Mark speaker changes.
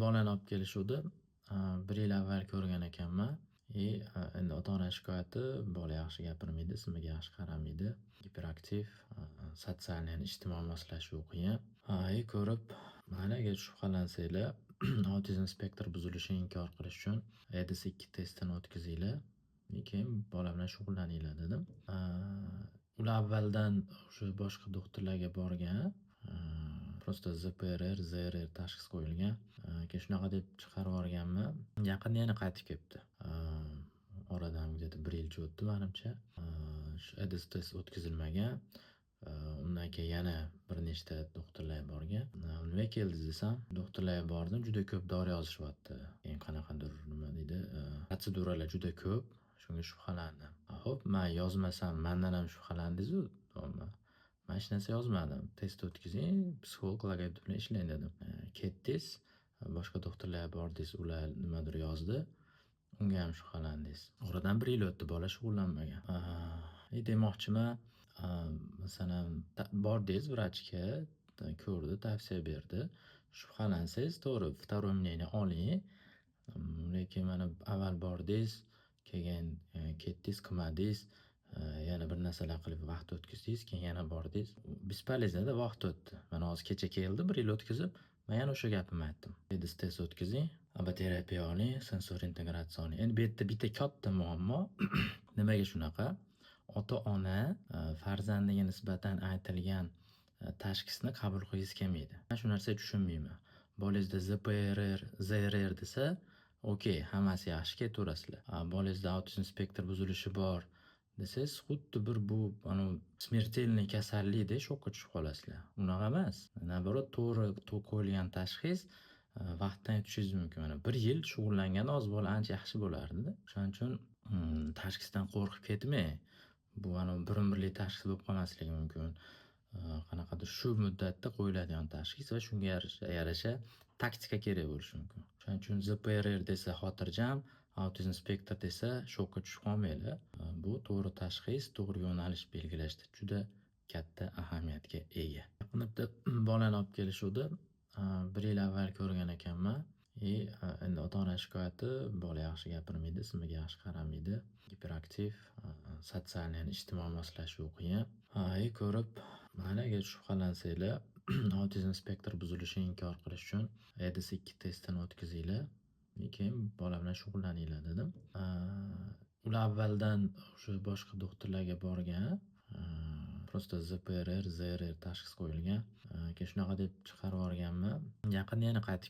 Speaker 1: bolani olib kelishuvdi. 1 yil avval ko'rgan ekanman. Endi ota-ona shikoyati, bola yaxshi gapirmaydi, sinfga yaxshi qaramaydi, giperaktiv, sotsial ya'ni ijtimoiy moslashuvi qiyin. Ko'rib, mayli agar shubhalansanglar, autizm spektr buzilishini inkor qilish uchun EDS2 testini o'tkazinglar. Keyin bola bilan shug'ullaninglar dedim. Ular avvaldan o'sha boshqa doktorlarga borgan. Prosta ZPRR, ZRR tashxis qo'yilgan. Keyin shunaqa deb chiqarib yuborganman. Yaqinda yana qaytib kelibdi. Oradan где-то 1 yilcha o'tdi menimcha. Shu EDS test o'tkazilmagan. Undan keyin yana bir nechta doktorlar borgan. Nima keldi desam, doktorlarga bordim, juda ko'p dori yozishyapti. Keyin qanaqadir nima deydi, protseduralar juda ko'p. Shunga shubhalandim. Xo'p, men yozmasam, mendan ham shubhalandingiz-ku. Men hech narsa yozmadim. Test o'tkazing, psixolog, logoped bilan ishlang dedim. Ketdingiz, boshqa doktorlarga bordingiz, ular nimadir yozdi. Unga ham shubhalandingiz. Oradan 1 yil o'tdi, bola shug'ullanmagan. Demoqchiman, masalan, bordingiz vrachga, ko'rdi, tavsiya berdi. Shubhalansangiz, to'g'ri, vторое мнение oling. Lekin mana avval bordingiz, keyin ketdingiz, qilmadingiz, yana bir narsalar qilib vaqt o'tkazdingiz, keyin yana bordingiz. Bespoleznoda vaqt o'tdi. Mana hozir kecha keldi, 1 yil o'tkazib, men yana o'sha gapimni aytdim. EDS test o'tkazing, aboterapiya oling, sensor integratsiya oling. Endi bu yerda bitta katta muammo. Nimaga shunaqa? Ota-ona farzandiga nisbatan aytilgan tashxisni qabul qilgisi kelmaydi. Men shu narsaga tushunmayman. Bolangizda ZPRR, ZRR desa, okey, hammasi yaxshi, ketaverasizlar. Bolangizda autizm spektr buzilishi bor desangiz, xuddi bir bu smertelniy kasallikdek shokka tushib qolasizlar. Unaqa emas. Naоборот, to'g'ri qo'yilgan tashxis vaqtdan yutishingiz mumkin. Mana 1 yil shug'ullanganda hozir bola ancha yaxshi bo'lardi-da. Shuning uchun tashxisdan qo'rqib ketmang. Bu bir-birlik tashxis bo'lib qolmasligi mumkin. Qanaqadir shu muddatda qo'yiladigan tashxis va shunga yarasha taktika kerak bo'lishi mumkin. Shuning uchun ZPRR desa xotirjam, autizm spektr desa shokka tushib qolmanglar. Bu to'g'ri tashxis, to'g'ri yo'nalish belgilashda juda katta ahamiyatga ega. Yaqinda bolani olib kelishuvdi. 1 yil avval ko'rgan ekanman. Endi ota-ona shikoyati, bola yaxshi gapirmaydi, sinfga yaxshi qaramaydi, giperaktiv, sotsial ya'ni ijtimoiy moslashuvi qiyin. Ko'rib, mayli agar shubhalansanglar, autizm spektr buzilishini inkor qilish uchun EDS2 testini o'tkazinglar. Keyin bola bilan shug'ullaninglar dedim. Ular avvaldan o'sha boshqa doktorlarga borgan. Prosta ZPRR, ZRR tashxis qo'yilgan. Keyin shunaqa deb chiqarib yuborganman. Yaqinda yana qaytib